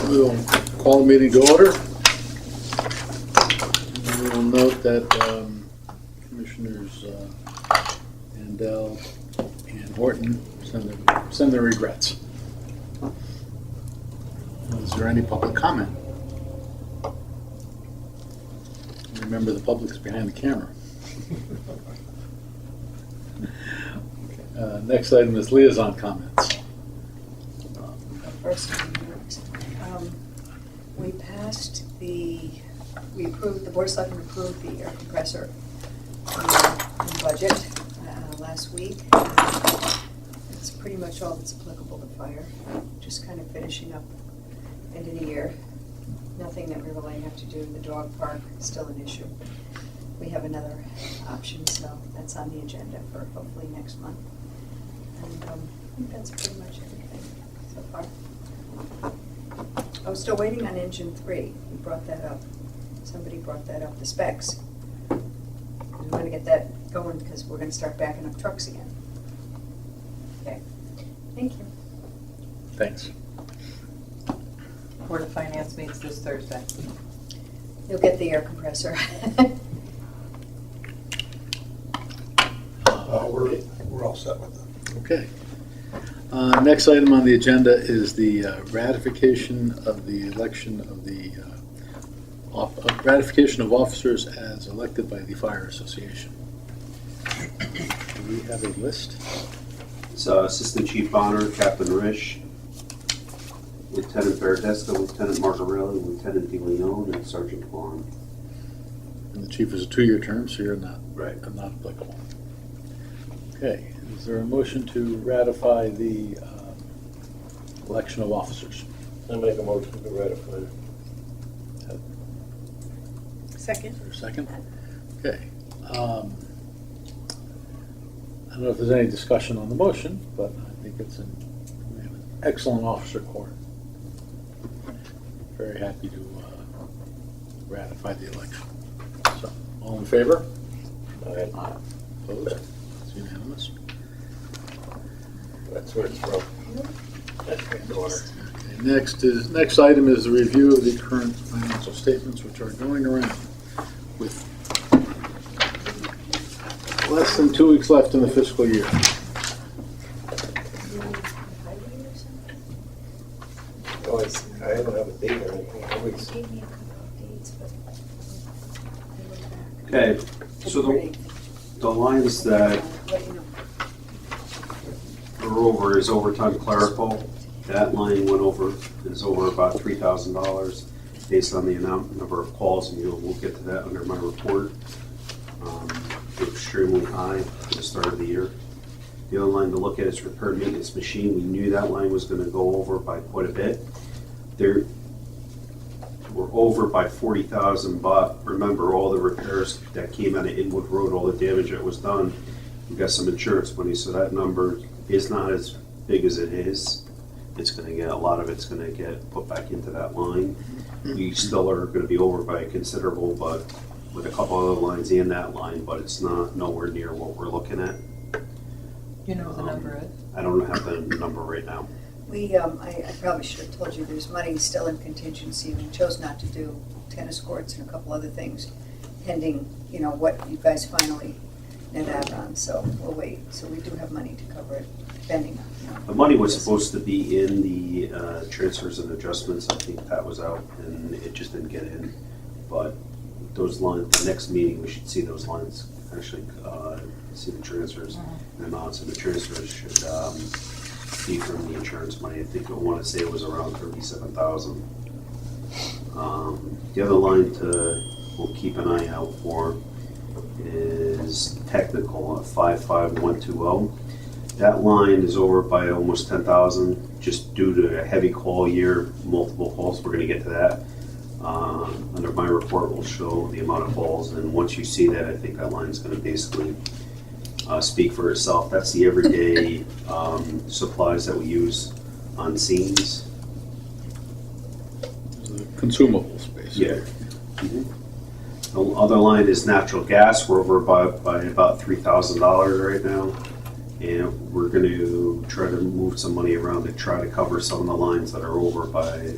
We'll call the meeting to order. We will note that Commissioners Andel and Horton send their regrets. Is there any public comment? Remember, the public's behind the camera. Next item is liaison comments. First, we approved, the Board of Selectmen approved the air compressor in budget last week. It's pretty much all that's applicable to fire, just kind of finishing up end of the year. Nothing that we really have to do. The dog park is still an issue. We have another option, so that's on the agenda for hopefully next month. And I think that's pretty much everything so far. I was still waiting on engine 3. We brought that up. Somebody brought that up, the specs. We want to get that going because we're going to start backing up trucks again. Okay. Thank you. Thanks. Board of Finance meets this Thursday. You'll get the air compressor. We're all set with that. Okay. Next item on the agenda is the ratification of the election of the ratification of officers as elected by the Fire Association. Do we have a list? It's Assistant Chief Bonner, Captain Risch, Lieutenant Baradesca, Lieutenant Margarelli, Lieutenant DeLeon, and Sergeant Vaughn. And the chief is a 2-year term, so you're not Right. not applicable. Okay. Is there a motion to ratify the election of officers? I make a motion to ratify. Second. Is there a second? Okay. I don't know if there's any discussion on the motion, but I think we have an excellent officer corps. Very happy to ratify the election. So, all in favor? Aye. Opposed? It's unanimous. That's where it's from. That's my daughter. Okay, next item is the review of the current financial statements, which are going around with less than 2 weeks left in the fiscal year. Oh, I don't have a date or anything. Always. Gave me a couple of dates, but they were back. Okay, so the lines that Let you know. are over is overtime clerical. That line is over about $3,000 based on the number of calls, and we'll get to that under my report. They're extremely high for the start of the year. The other line to look at is repair and maintenance machine. We knew that line was going to go over by quite a bit. We're over by 40,000, but remember all the repairs that came out of Inwood Road, all the damage that was done, we got some insurance money, so that number is not as big as it is. It's going to get, a lot of it's going to get put back into that line. We still are going to be over by a considerable, but with a couple other lines in that line, but it's not nowhere near what we're looking at. You know what the number is? I don't have the number right now. I probably should have told you, there's money still in contingency. We chose not to do tennis courts and a couple other things pending, what you guys finally net out on, so we'll wait. So we do have money to cover it, pending. The money was supposed to be in the transfers and adjustments. I think that was out and it just didn't get in. But those lines, the next meeting, we should see those lines, actually see the transfers and amounts, and the transfers should be from the insurance money. I think I want to say it was around 37,000. The other line we'll keep an eye out for is technical at 55120. That line is over by almost 10,000 just due to a heavy call year, multiple calls. We're going to get to that. Under my report, will show the amount of calls, and once you see that, I think that line is going to basically speak for itself. That's the everyday supplies that we use on scenes. The consumables, basically. Yeah. Mm-hmm. The other line is natural gas. We're over by about $3,000 right now. And we're going to try to move some money around to try to cover some of the lines that are over by a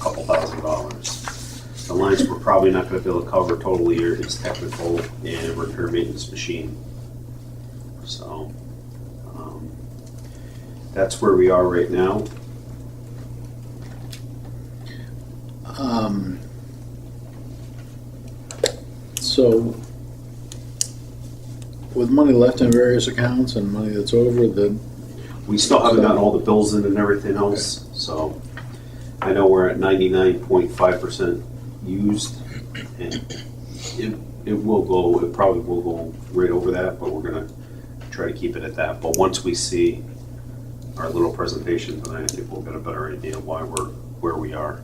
couple $1,000s. The lines we're probably not going to be able to cover totally is technical and repair maintenance machine. So that's where we are right now. So, with money left in various accounts and money that's over, then, We still haven't gotten all the bills in and everything else, so I know we're at 99.5% used, and it probably will go right over that, but we're gonna try to keep it at that. But once we see our little presentation tonight, I think we'll get a better idea of why we're where we are.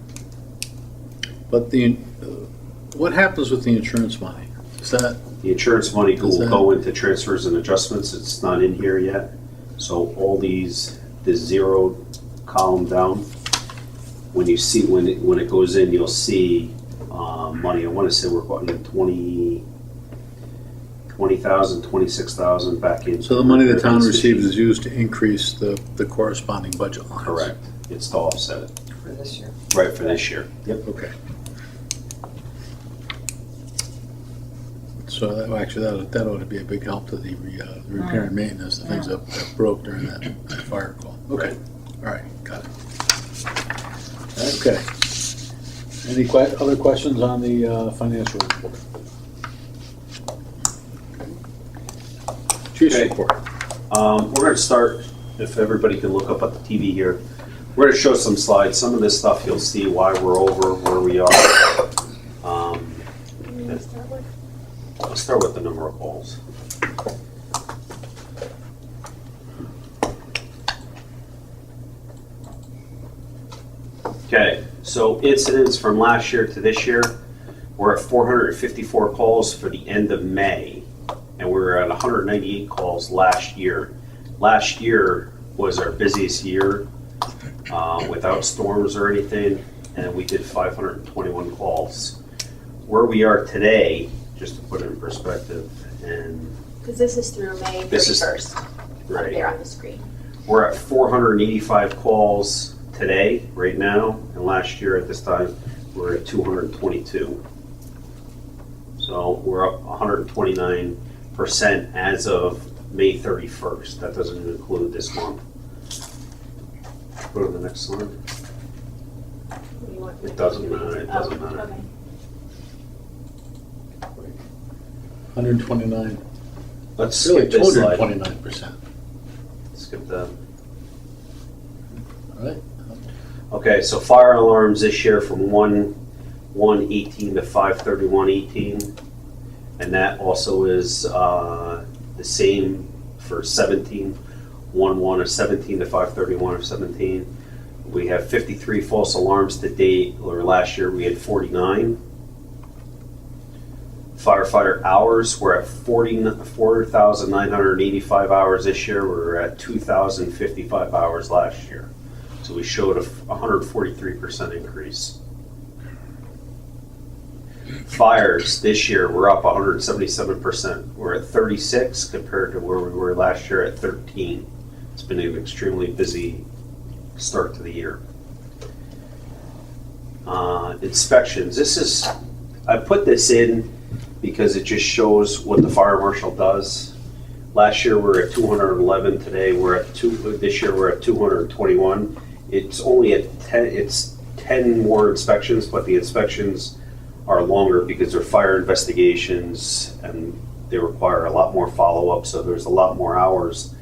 but what happens with the insurance money? Is that, The insurance money Is will that- go into transfers and adjustments, it's not in here yet. So all this zero column down, when you see, when it goes in, you'll see money, I wanna say we're putting 20,000, 26,000 back in. so the money the town receives is used to increase the corresponding budget lines? Correct, it's to offset it, For this year. right, for this year. Yep. Okay. So that ought to be a big help to the repair and maintenance, the things that broke during that fire call. Okay, all right, got it. Okay. Any other questions on the financial report? Chief's Okay. report. We're gonna start, if everybody can look up at the TV here, we're gonna show some slides. Some of this stuff you'll see why we're over, where we are. Let's start with the number of calls. Okay, so incidents from last year to this year, we're at 454 calls for the end of May, and we were at 198 calls last year. Last year was our busiest year without storms or anything, and we did 521 calls. Where we are today, just to put it in perspective, and Because this is through May This is- 31st, up right, there on the screen. we're at 485 calls today, right now, and last year at this time, we were at 222. So we're up 129% as of May 31st. That doesn't even include this month. Go to the next slide. What do you want? It doesn't matter, it doesn't Oh, matter. okay. 129, Let's really skip this slide. 229%. Skip that. All right. Okay, so fire alarms this year from 1/1/18 to 5/31/18, and that also is the same for 17/1/17 to 5/31/17. We have 53 false alarms to date, or last year we had 49. Firefighter hours, we're at 4,985 hours this year. We were at 2,055 hours last year. So we showed a 143% increase. Fires this year, we're up 177%. We're at 36 compared to where we were last year at 13. It's been an extremely busy start to the year. Inspections, I put this in because it just shows what the fire marshal does. Last year we were at 211, today we're at this year we're at 221. It's only at 10 more inspections, but the inspections are longer because they're fire investigations and they require a lot more follow-up, so there's a lot more hours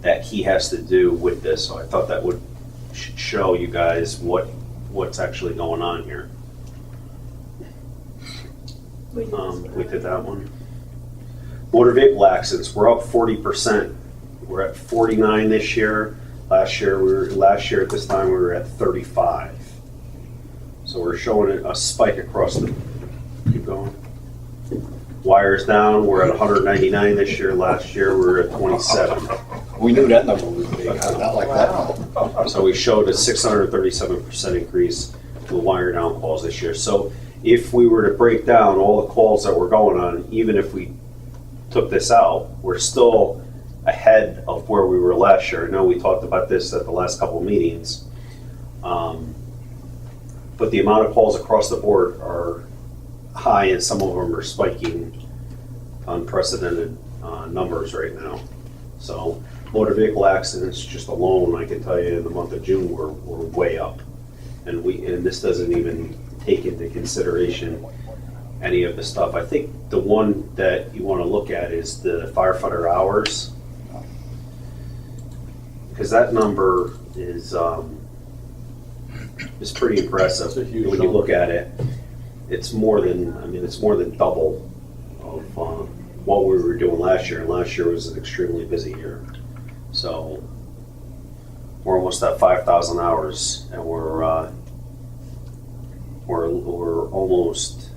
that he has to do with this. So I thought that would show you guys what's actually going on here. We did that one. Motor vehicle accidents, we're up 40%. We're at 49 this year. Last year at this time we were at 35. So we're showing a spike across the. Keep going. Wires down. We're at 199 this year. Last year we were at 27. We knew that number was big, not like that. So we showed a 637% increase to the wire down calls this year. So if we were to break down all the calls that were going on, even if we took this out, we're still ahead of where we were last year. I know we talked about this at the last couple of meetings. But the amount of calls across the board are high, and some of them are spiking unprecedented numbers right now. So motor vehicle accidents just alone, I can tell you, in the month of June, were way up. And this doesn't even take into consideration any of the stuff. I think the one that you want to look at is the firefighter hours. Because that number is pretty impressive. It's a huge when you number. look at it. It's more than double of what we were doing last year. And last year was an extremely busy year. So we're almost at 5,000 hours, and we're almost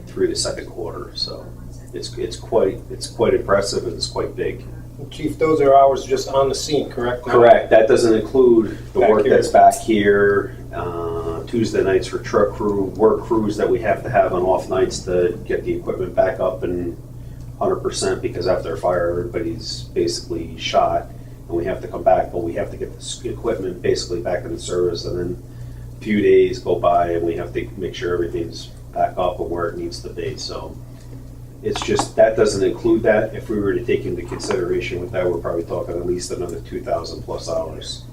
through the second quarter. So it's quite impressive, and it's quite big. Chief, those are hours just on the scene, correct? Correct. That doesn't include the Back work here. that's back here. Tuesday nights for truck crew, work crews that we have to have on off nights to get the equipment back up and 100%, because after a fire, everybody's basically shot, and we have to come back, but we have to get the equipment basically back in service, and then a few days go by, and we have to make sure everything's back up and where it needs to be. So it's just, that doesn't include that. If we were to take into consideration with that, we're probably talking at least another 2,000 plus hours.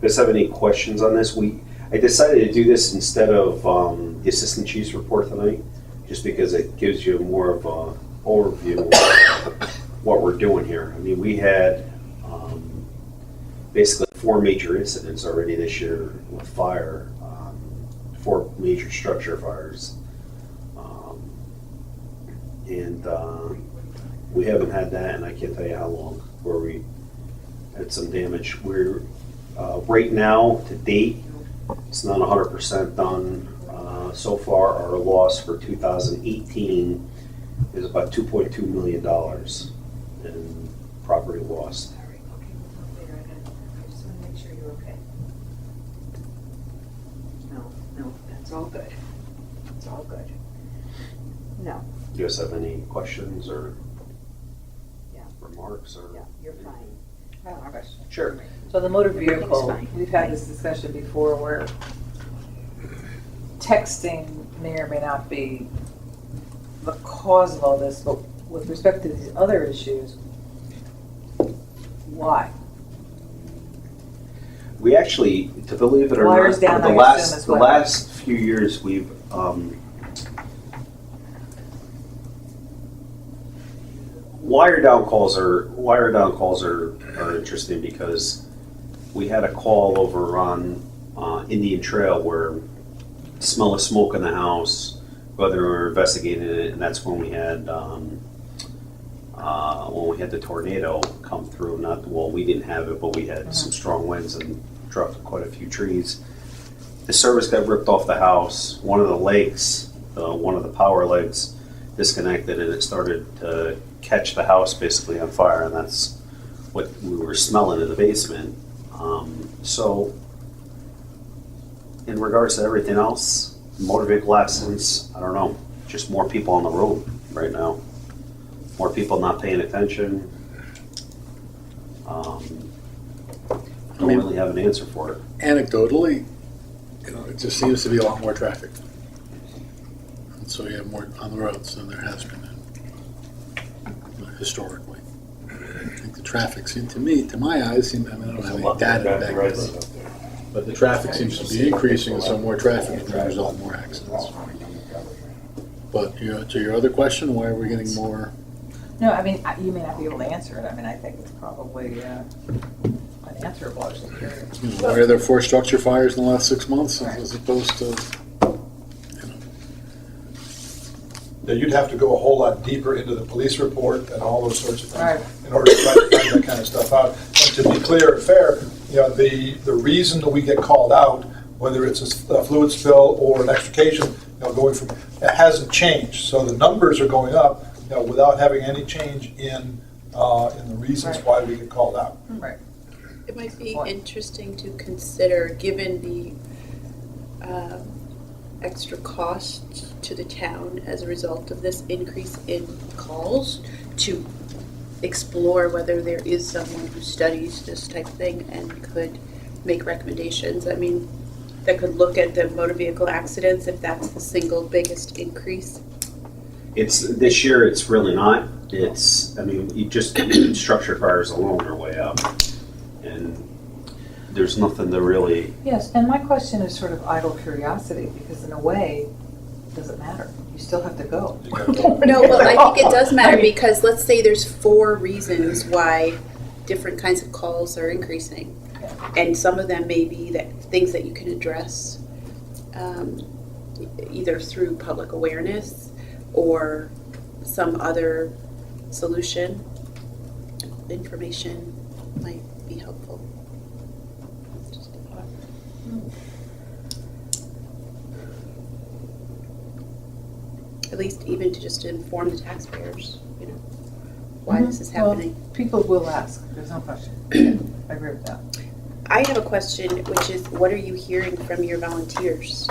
If you guys have any questions on this, I decided to do this instead of the assistant chief's report tonight, just because it gives you more of an overview of what we're doing here. I mean, we had basically 4 major incidents already this year with fire, 4 major structure fires. And we haven't had that, and I can't tell you how long, where we had some damage. We're right now, to date, it's not 100% done. So far, our loss for 2018 is about $2.2 million in property lost. Sorry, okay, we'll talk later. I just want to make sure you're okay. No, that's all good. It's all good. No, Do you guys have any questions or Yeah. remarks? Or yeah, you're fine. I have a question. Sure. So the motor Everything's vehicle, fine. we've had this discussion before where texting may or may not be the cause of all this, but with respect to these other issues, why? We actually, to believe it or Wires not, down, for I assume, as the well. last few years, we've wire down calls are interesting, because we had a call over on Indian Trail where smell of smoke in the house, whether we were investigating it, and that's when we had the tornado come through. We didn't have it, but we had some strong winds and dropped quite a few trees. The service got ripped off the house. One of the legs, one of the power legs, disconnected, and it started to catch the house basically on fire, and that's what we were smelling in the basement. So in regards to everything else, motor vehicle accidents, I don't know, just more people on the road right now. More people not paying attention. Don't really have an answer for it. Anecdotally, it just seems to be a lot more traffic. And so you have more on the roads than there has been historically. I think the traffic seemed to my eyes, I don't have any data to back this up. But the traffic seems to be increasing, and so more traffic is going to result in more accidents. But to your other question, why are we getting more? No, I mean, you may not be able to answer it. I mean, I think it's probably unanswerable. I was just curious. Why are there 4 structure fires in the last 6 months Right. as opposed to? Now, you'd have to go a whole lot deeper into the police report and all those sorts of Right. things in order to try to find that kind of stuff out. And to be clear and fair, the reason that we get called out, whether it's a fluid spill or an extrication, going from, it hasn't changed. So the numbers are going up, without having any change in the reasons Right. why we get called out. Right. It might be Point. interesting to consider, given the extra cost to the town as a result of this increase in calls to explore whether there is someone who studies this type of thing and could make recommendations. I mean, that could look at the motor vehicle accidents if that's the single biggest increase. This year, it's really not. I mean, structure fires alone are way up. And there's nothing to really, Yes, and my question is sort of idle curiosity, because in a way, it doesn't matter. You still have to go. No, well, I think it does matter because let's say there's 4 reasons why different kinds of calls are increasing. And some of them may be things that you can address either through public awareness or some other solution. Information might be helpful. Just a thought. At least even to just inform the taxpayers, why this is happening. Well, people will ask, there's no question. I agree with that. I have a question, which is, what are you hearing from your volunteers?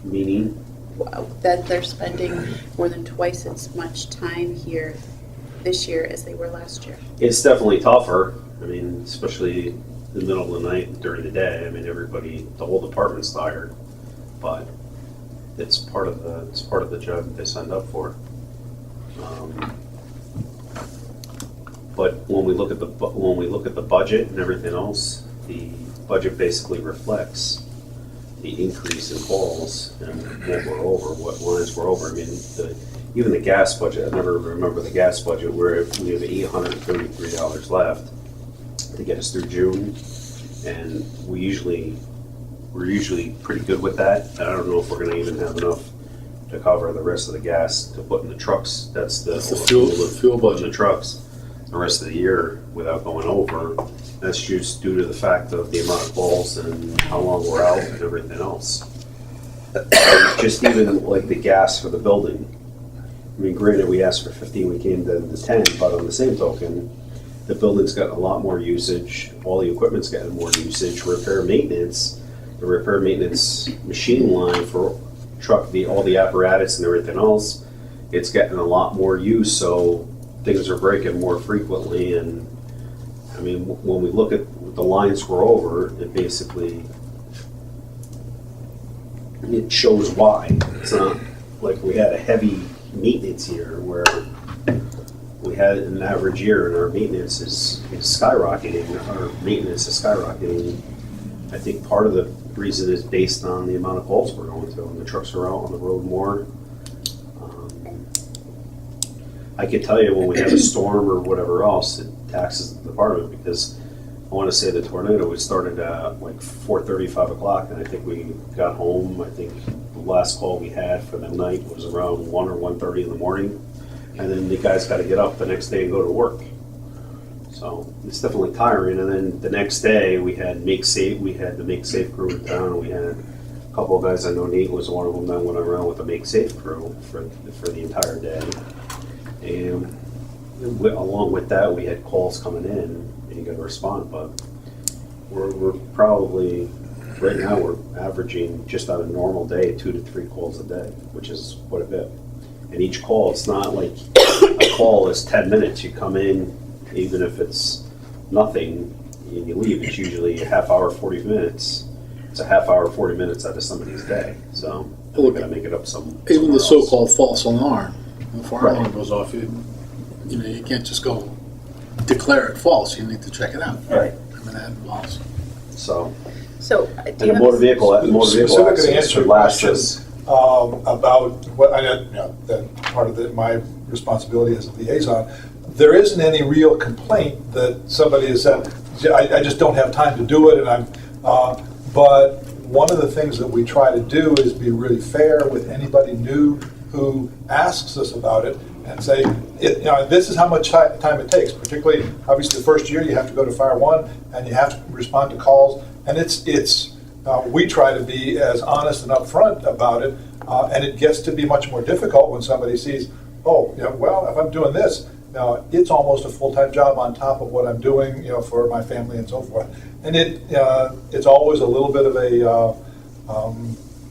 meaning, That they're spending more than twice as much time here this year as they were last year. it's definitely tougher. I mean, especially in the middle of the night, during the day. I mean, the whole department's tired, but it's part of the job that they signed up for. But when we look at the budget and everything else, the budget basically reflects the increase in calls and what we're over, what lines we're over. I mean, even the gas budget, I never remember the gas budget, where we have $833 left to get us through June, and we're usually pretty good with that. I don't know if we're gonna even have enough to cover the rest of the gas to put in the trucks. That's the fuel put in the budget. trucks the rest of the year without going over. That's just due to the fact of the amount of calls and how long we're out and everything else. Just even like the gas for the building. I mean, granted, we asked for 15, we came to the 10, but on the same token, the building's got a lot more usage, all the equipment's gotten more usage, the repair maintenance machine line for all the apparatus and everything else, it's getting a lot more use, so things are breaking more frequently. And I mean, when we look at the lines we're over, it shows why. It's not like we had a heavy maintenance year where we had an average year and our maintenance is skyrocketing. Our maintenance is skyrocketing. I think part of the reason is based on the amount of calls we're going to, and the trucks are out on the road more. I could tell you when we have a storm or whatever else, it taxes the department, because I want to say the tornado, we started at like 4:30, 5 o'clock, and I think we got home, I think the last call we had for the night was around 1 or 1:30 in the morning, and then the guys got to get up the next day and go to work. So it's definitely tiring. And then the next day we had the Make Safe crew in town, and we had a couple of guys, I know Nate was one of them, that went around with the Make Safe crew for the entire day. And along with that, we had calls coming in, and you got to respond. But we're probably, right now, we're averaging just on a normal day 2 to 3 calls a day, which is quite a bit. And each call, it's not like a call is 10 minutes. You come in, even if it's nothing, and you leave, it's usually a half hour, 40 minutes. It's a half hour, 40 minutes out of somebody's day. So we're going to make it up some. Even the somewhere else. so-called false alarm. When the fire Right. alarm goes off, you can't just go declare it false. You need to check it out. Right. I mean, that involves. So, So, do and you the have motor vehicle Specifically accidents answer would your last question us. about what, that part of my responsibility as a liaison. There isn't any real complaint that somebody has said, I just don't have time to do it, and but one of the things that we try to do is be really fair with anybody new who asks us about it, and say, this is how much time it takes. Particularly, obviously, the first year you have to go to Fire One and you have to respond to calls, and we try to be as honest and upfront about it, and it gets to be much more difficult when somebody sees, well, if I'm doing this, it's almost a full-time job on top of what I'm doing, for my family and so forth. And it's always a little bit of a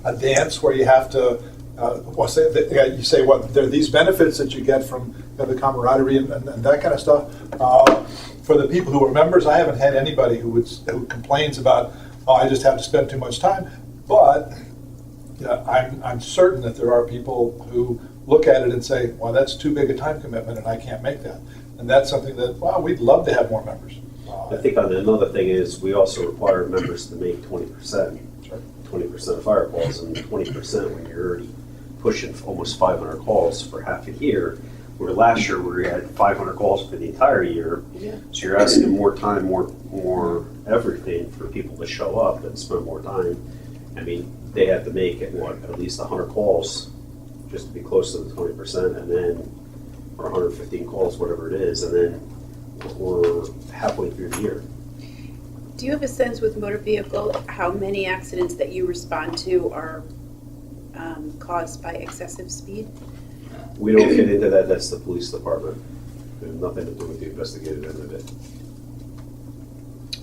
a dance where you have to, you say, what, there are these benefits that you get from the camaraderie and that kind of stuff. For the people who are members, I haven't had anybody who complains about, oh, I just have to spend too much time. But I'm certain that there are people who look at it and say, well, that's too big a time commitment and I can't make that. And that's something that, well, we'd love to have more members. I think another thing is, we also require members to make 20%. Sure. 20% of fire calls, and 20% when you're already pushing almost 500 calls for half a year. Where last year we had 500 calls for the entire year. Yeah. So you're asking more time, more everything for people to show up and spend more time. I mean, they have to make at least 100 calls just to be close to the 20%, and then, or 115 calls, whatever it is, and then we're halfway through the year. Do you have a sense with motor vehicle, how many accidents that you respond to are caused by excessive speed? We don't get into that, that's the police department. It has nothing to do with the investigative end of it.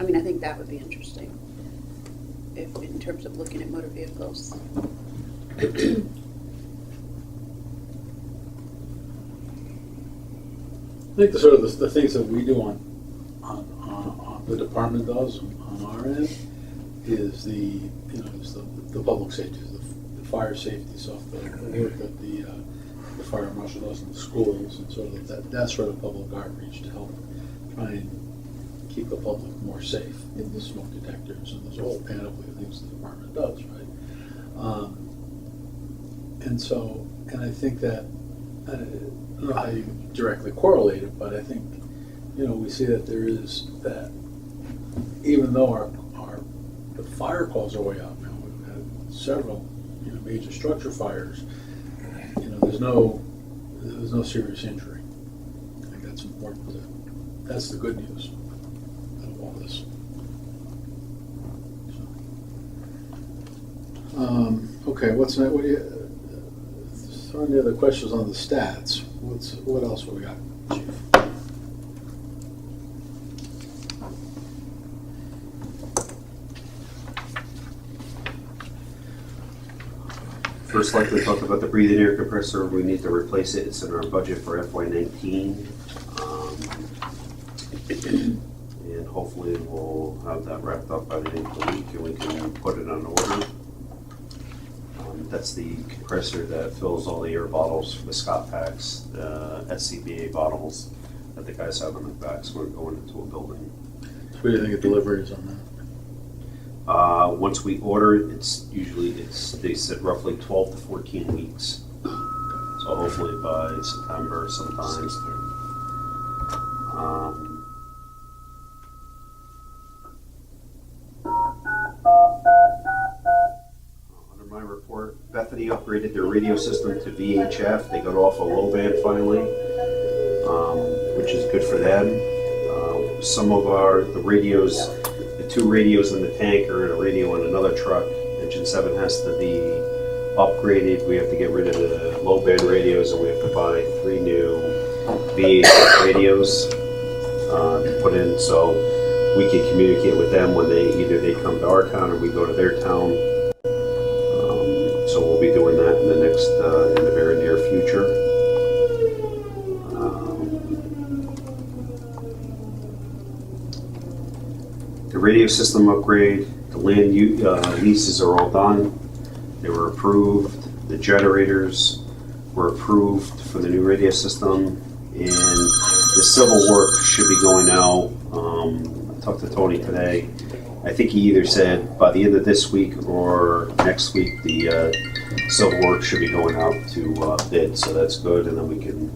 I mean, I think that would be interesting, if, in terms of looking at motor vehicles. I think the sort of the things that we do on the department does on our end is is the public safety, the fire safety stuff, the work that the fire marshal does in the schools, and sort of that sort of public outreach to help try and keep the public more safe in the smoke detectors and this whole panoply of things the department does, right? And I think that, I don't know how you directly correlate it, but I think, we see that there is that, even though the fire calls are way up now, we've had several, major structure fires, there's no serious injury. I think that's important. That's the good news out of all this. Okay, what's next? Are there any other questions on the stats? What else have we got, Chief? First, like we talked about the breathing air compressor, we need to replace it. It's in our budget for FY19. And hopefully we'll have that wrapped up by the end of the week and we can put it on order. That's the compressor that fills all the air bottles for the Scott packs, the SCBA bottles that the guys have on their backs when we're going into a building. What do you think of deliveries on that? Once we order it, they said roughly 12 to 14 weeks. So hopefully by September sometime. Under my report, Bethany upgraded their radio system to VHF. They got off a low band finally, which is good for them. Some of the radios, the 2 radios in the tanker and a radio on another truck, engine 7 has to be upgraded. We have to get rid of the low band radios and we have to buy 3 new VHF radios to put in so we can communicate with them when either they come to our town or we go to their town. So we'll be doing that in the very near future. The radio system upgrade, the land leases are all done. They were approved. The generators were approved for the new radio system, and the civil work should be going out. I talked to Tony today. I think he either said by the end of this week or next week the civil work should be going out to bid, so that's good, and then we can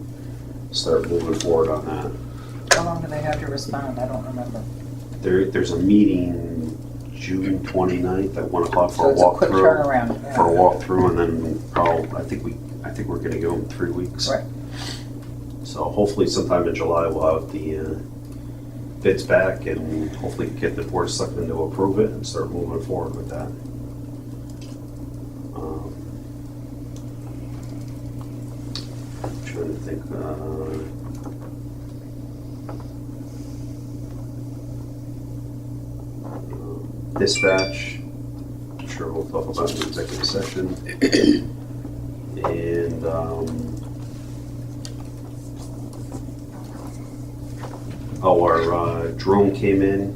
start moving forward on that. How long do they have to respond? I don't remember. There's a meeting June 29th at 1 o'clock for So a it's a quick walkthrough. turnaround. Yeah. For a walkthrough, and then probably I think we're going to give them 3 weeks. Right. So hopefully sometime in July we'll have the bids back and hopefully get the board of selectmen to approve it and start moving forward with that. I'm trying to think. Dispatch sure we'll talk about in executive session. And, our drone came in.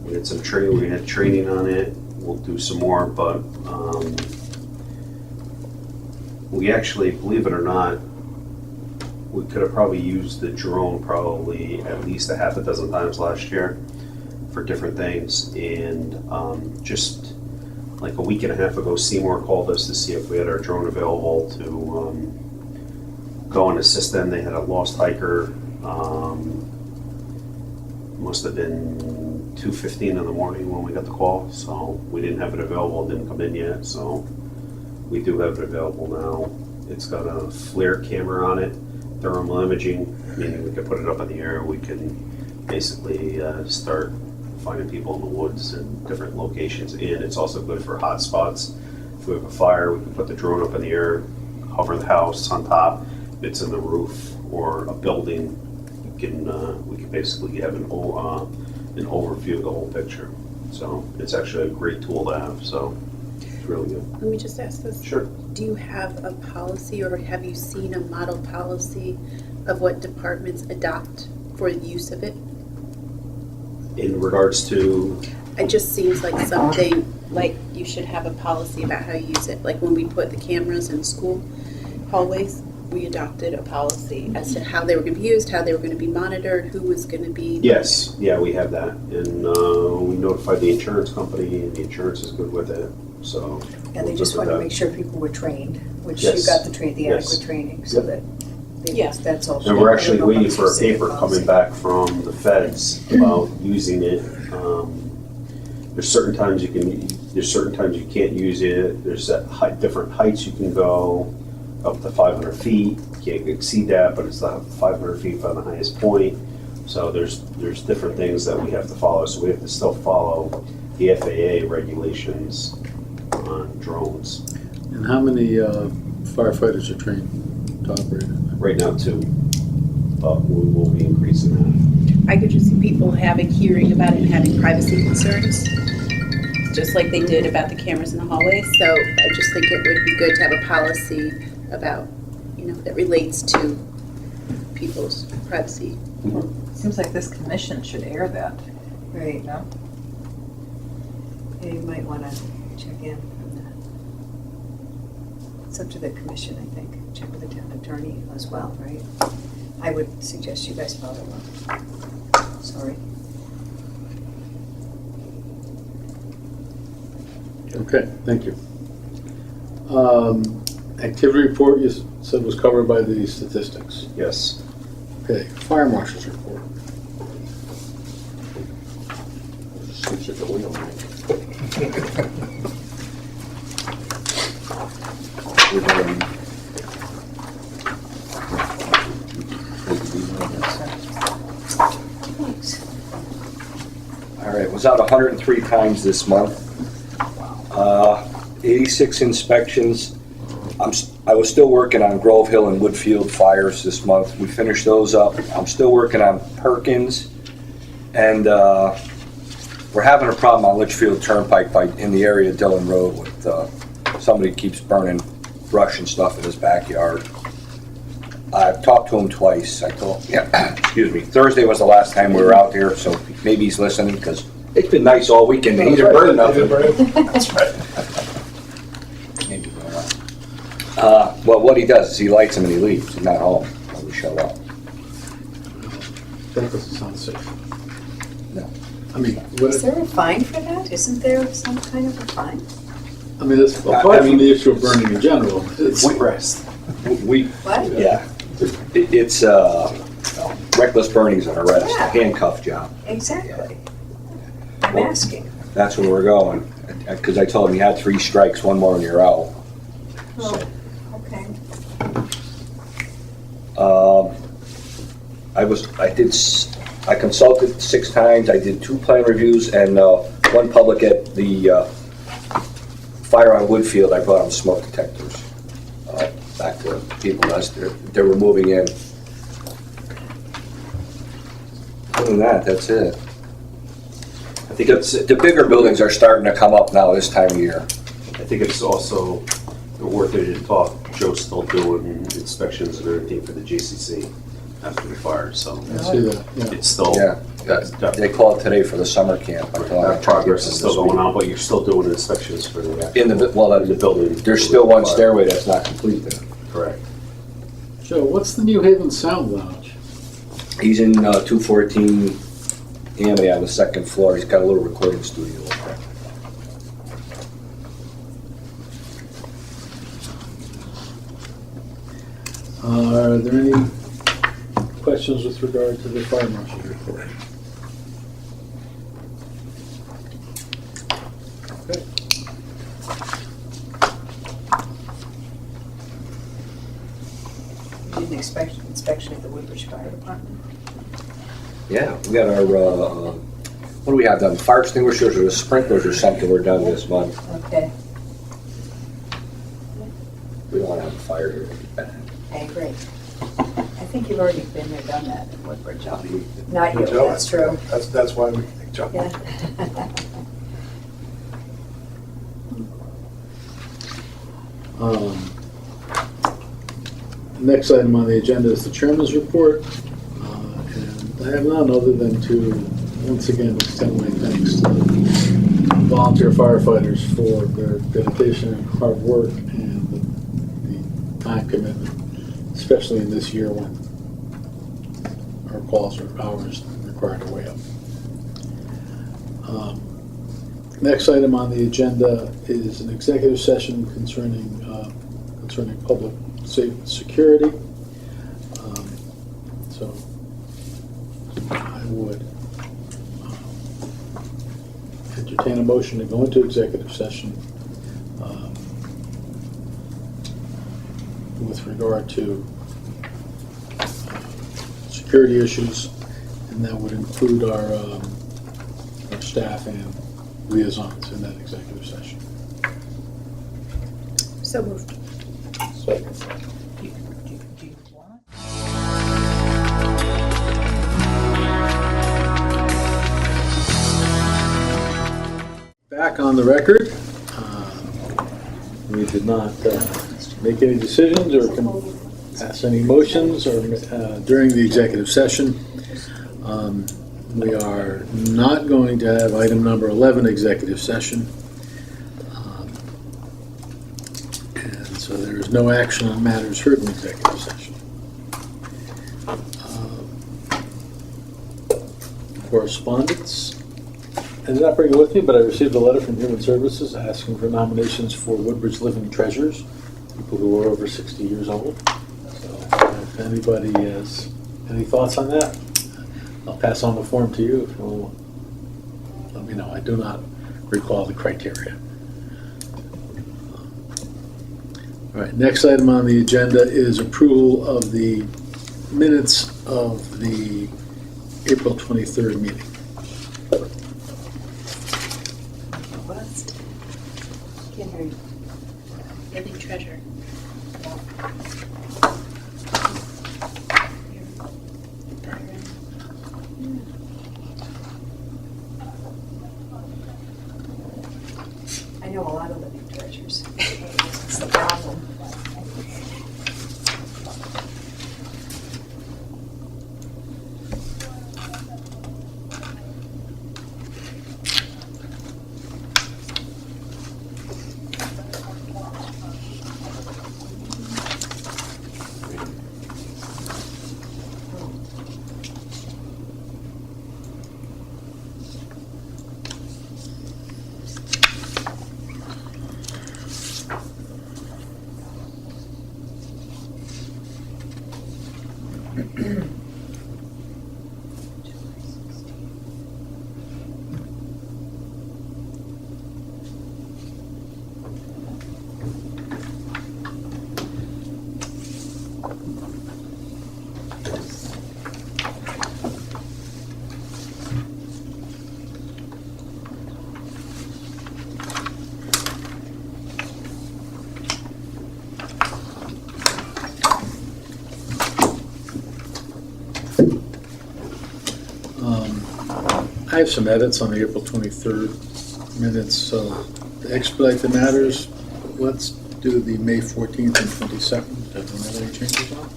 We had some training, we had training on it. We'll do some more, but we actually, believe it or not, we could have probably used the drone probably at least a half a dozen times last year for different things. And just like a week and a half ago, Seymour called us to see if we had our drone available to go and assist them. They had a lost hiker. Must have been 2:15 in the morning when we got the call, so we didn't have it available, it didn't come in yet, so we do have it available now. It's got a FLIR camera on it, thermal imaging, meaning we can put it up in the air, we can basically start finding people in the woods and different locations, and it's also good for hot spots. If we have a fire, we can put the drone up in the air, hover the house on top, if it's in the roof or a building, we can basically have an overview of the whole picture. So it's actually a great tool to have, so it's really good. Let me just ask this. Sure. Do you have a policy or have you seen a model policy of what departments adopt for the use of it? In regards to, It just seems like something, like you should have a policy about how you use it. Like when we put the cameras in school hallways, we adopted a policy as to how they were going to be used, how they were going to be monitored, who was going to be. yes, yeah, we have that. And we notified the insurance company, and the insurance is good with it, so. And they just wanted to make sure people were trained, which Yes. you got the Yes. adequate training, so Yep. that, Yeah. that's all. And we're I actually don't know waiting about for a specific paper coming policy. back from the feds about using it. There's certain times you can't use it. There's different heights you can go, up to 500 feet. You can't exceed that, but it's not 500 feet from the highest point. So there's different things that we have to follow. So we have to still follow the FAA regulations on drones. And how many firefighters are trained to operate it? Right now, 2, but we will be increasing that. I could just see people hearing about it and having privacy concerns, just like they did about the cameras in the hallways. So I just think it would be good to have a policy about, that relates to people's privacy. Seems like this commission should air that, Right, no? yeah, you might want to check in on that. It's up to the commission, I think, check with the town attorney as well, right? I would suggest you guys follow up. Sorry. Okay, thank you. Activity report you said was covered by the statistics. Yes. Okay, fire marshal's report. Switch at the wheel. Thanks. All right, was out 103 times this month. 86 inspections. I was still working on Grove Hill and Woodfield fires this month. We finished those up. I'm still working on Perkins, and we're having a problem on Litchfield Turnpike in the area of Dillon Road with somebody keeps burning brush and stuff in his backyard. I've talked to him twice. Excuse me, Thursday was the last time we were out there, so maybe he's listening, because it's been nice all weekend. He didn't burn nothing. That's right. Maybe burn up. Well, what he does is he lights them and he leaves. He's not home when we show up. That doesn't sound safe. No. I mean, Is there a fine for that? Isn't there some kind of a fine? that's apart from the issue of burning in general. It's Suppressed. We, What? yeah, it's reckless burning's an arrest, a Yeah. handcuff job. Exactly. I'm asking. That's where we're going. Because I told him you had 3 strikes, 1 more and you're out. Oh, okay. I consulted 6 times. I did 2 plan reviews and 1 public at the fire on Woodfield. I brought them smoke detectors back to people as they're moving in. Other than that, that's it. I think it's, The bigger buildings are starting to come up now this time of year. I think it's also worth it to talk, Joe's still doing inspections and everything for the JCC after the fire, so I see that, yeah. it's still, Yeah, they call it today for the summer camp. I thought I'd that try to get progress some is this still going week. on, but you're still doing inspections for the In the, well, in the building. there's still one stairway that's not complete there. Correct. Joe, what's the New Haven Sound Lounge? He's in 214 Amity on the second floor. He's got a little recording studio up there. Are there any questions with regard to the fire marshal's report? Okay. You did an inspection at the Woodbridge Fire Department? Yeah, we got our, what do we have done? Fire extinguishers or sprinklers or something were done this month. Okay, We don't want to have a fire here. okay, great. I think you've already been there, done that in Woodbridge. Not you, Joe, that's true. That's why we think Joe. Yeah. Next item on the agenda is the chairman's report. And I have none other than to, once again, extend my thanks to the volunteer firefighters for their dedication and hard work and the time commitment, especially in this year when our calls or hours required to way up. Next item on the agenda is an executive session concerning public security. So I would entertain a motion to go into executive session with regard to security issues, and that would include our staff and liaisons in that executive session. So moved. Second. Do you want? Back on the record. We did not make any decisions or pass any motions or during the executive session. We are not going to have item number 11, executive session. And so there is no action on matters heard in executive session. Correspondence. I did not bring it with me, but I received a letter from Human Services asking for nominations for Woodbridge Living Treasures, people who are over 60 years old. So if anybody has any thoughts on that, I'll pass on the form to you if you want. Let me know. I do not recall the criteria. All right, next item on the agenda is approval of the minutes of the April 23rd meeting. What? Can't hear you. Living treasure. I know a lot of living treasures. It's the problem. I have some edits on the April 23rd minutes, so to expedite the matters, let's do the May 14th and 22nd. Everyone have any changes on?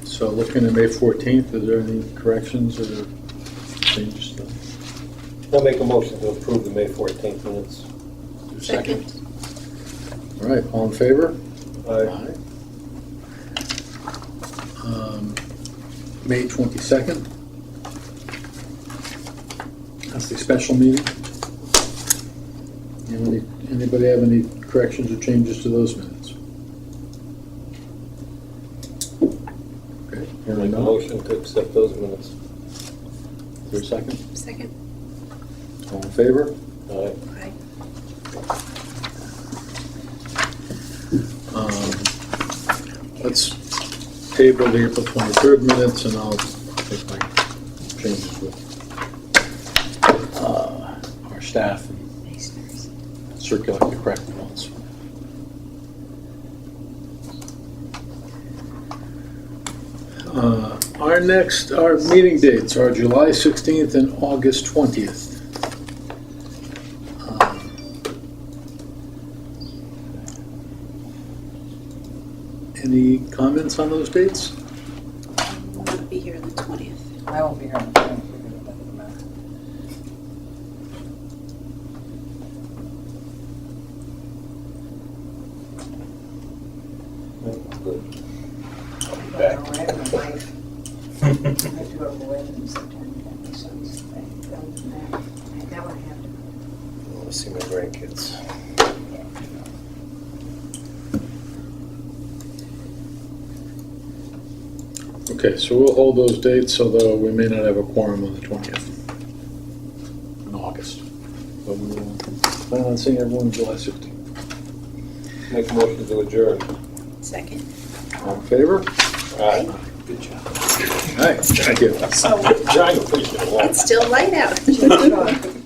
So looking at May 14th, is there any corrections or changes to that? I'll make a motion to approve the May 14th minutes. Second. All right, all in favor? Aye. May 22nd. That's the special meeting. Anybody have any corrections or changes to those minutes? Okay, I'll hearing make a none. motion to accept those minutes. Is there a second? Second. All in favor? Aye. Aye. Let's table the April 23rd minutes, and I'll make my changes with our staff and circulate the correct ones. Our meeting dates are July 16th and August 20th. Any comments on those dates? I will not be here on the 20th. I won't be here on the 10th, but that doesn't matter. Good. I have my wife. I have to go to the wedding in September, my son's thing. That one I have to. I want to see my grandkids. Okay, so we'll hold those dates, although we may not have a quorum on the 20th in August. But we will plan on seeing everyone July 16th. Make a motion to adjourn. Second. All in favor? Aye. Good job. All right, thank you. So, John, you're pretty good. It's still light out. just,